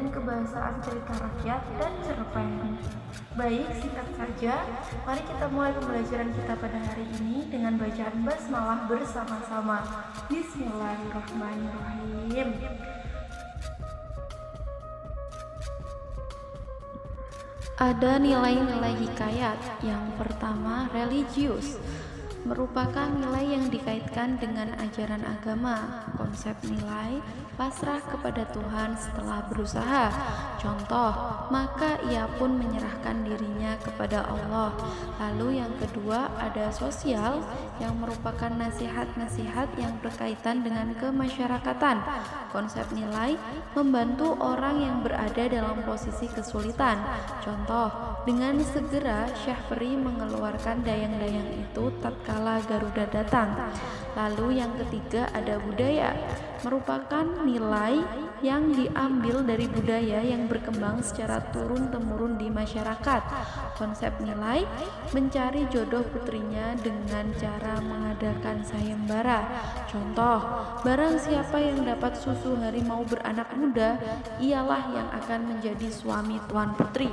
dan kebahasaan cerita rakyat dan cerpen. Baik, singkat saja, mari kita mulai pembelajaran kita pada hari ini dengan bacaan basmalah bersama-sama. Bismillahirrahmanirrahim. Ada nilai-nilai hikayat. Yang pertama, religius, merupakan nilai yang dikaitkan dengan ajaran agama. Konsep nilai pasrah kepada Tuhan setelah berusaha. Contoh, maka ia pun menyerahkan dirinya kepada Allah. Lalu yang kedua ada sosial, yang merupakan nasihat-nasihat yang berkaitan dengan kemasyarakatan. Konsep nilai membantu orang yang berada dalam posisi kesulitan. Contoh, dengan segera Syahperi mengeluarkan dayang-dayang itu tatkala Garuda datang. Lalu yang ketiga ada budaya, merupakan nilai yang diambil dari budaya yang berkembang secara turun-temurun di masyarakat. Konsep nilai mencari jodoh putrinya dengan cara mengadakan sayembara. Contoh, barang siapa yang dapat susu harimau beranak muda, ialah yang akan menjadi suami tuan putri.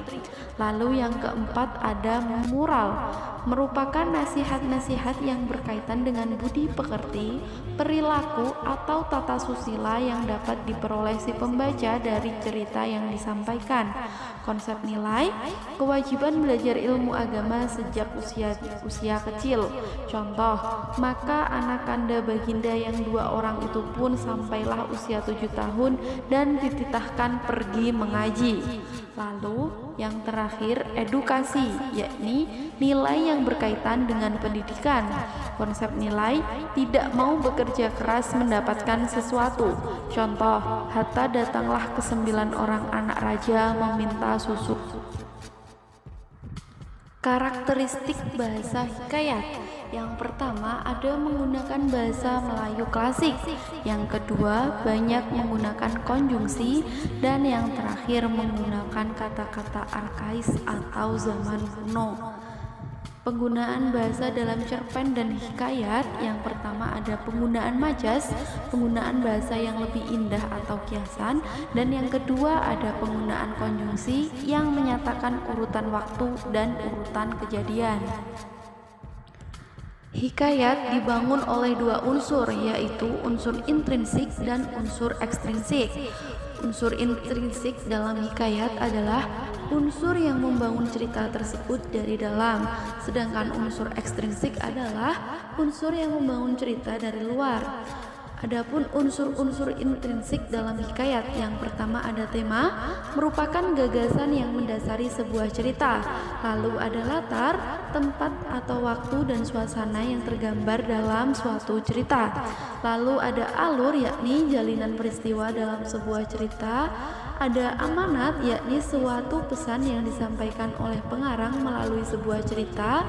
Lalu yang keempat ada moral, merupakan nasihat-nasihat yang berkaitan dengan budi pekerti, perilaku atau tata susila yang dapat diperoleh si pembaca dari cerita yang disampaikan. Konsep nilai, kewajiban belajar ilmu agama sejak usia kecil. Contoh, maka anak kanda baginda yang 2 orang itu pun sampailah usia 7 tahun dan dititahkan pergi mengaji. Lalu yang terakhir edukasi, yakni nilai yang berkaitan dengan pendidikan. Konsep nilai tidak mau bekerja keras mendapatkan sesuatu. Contoh, hatta datanglah ke 9 orang anak raja meminta susu. Karakteristik bahasa hikayat. Yang pertama ada menggunakan bahasa Melayu klasik. Yang kedua banyak menggunakan konjungsi. Dan yang terakhir menggunakan kata-kata arkais atau zaman kuno. Penggunaan bahasa dalam cerpen dan hikayat. Yang pertama ada penggunaan majas, penggunaan bahasa yang lebih indah atau kiasan. Dan yang kedua ada penggunaan konjungsi yang menyatakan urutan waktu dan urutan kejadian. Hikayat dibangun oleh 2 unsur, yaitu unsur intrinsik dan unsur ekstrinsik. Unsur intrinsik dalam hikayat adalah unsur yang membangun cerita tersebut dari dalam, sedangkan unsur ekstrinsik adalah unsur yang membangun cerita dari luar. Adapun unsur-unsur intrinsik dalam hikayat, yang pertama ada tema, merupakan gagasan yang mendasari sebuah cerita. Lalu ada latar, tempat atau waktu dan suasana yang tergambar dalam suatu cerita. Lalu ada alur, yakni jalinan peristiwa dalam sebuah cerita. Ada amanat, yakni suatu pesan yang disampaikan oleh pengarang melalui sebuah cerita.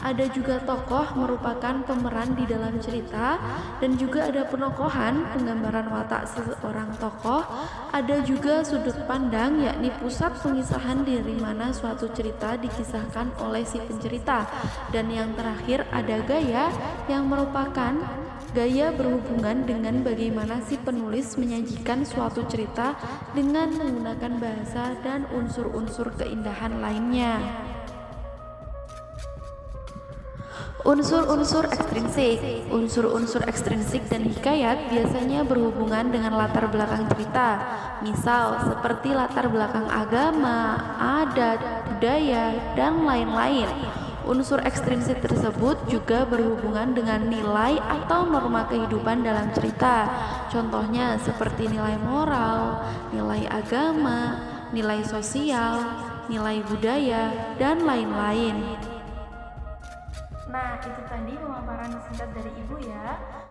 Ada juga tokoh, merupakan pemeran di dalam cerita. Dan juga ada penokohan, penggambaran watak seseorang tokoh. Ada juga sudut pandang, yakni pusat pengisahan dari mana suatu cerita dikisahkan oleh si pencerita. Dan yang terakhir ada gaya, yang merupakan gaya berhubungan dengan bagaimana si penulis menyajikan suatu cerita dengan menggunakan bahasa dan unsur-unsur keindahan lainnya. Unsur-unsur ekstrinsik. Unsur-unsur ekstrinsik dan hikayat biasanya berhubungan dengan latar belakang cerita. Misal seperti latar belakang agama, adat, budaya, dan lain-lain. Unsur ekstrinsik tersebut juga berhubungan dengan nilai atau norma kehidupan dalam cerita. Contohnya seperti nilai moral, nilai agama, nilai sosial, nilai budaya, dan lain-lain. Nah, itu tadi pemaparan singkat dari Ibu ya.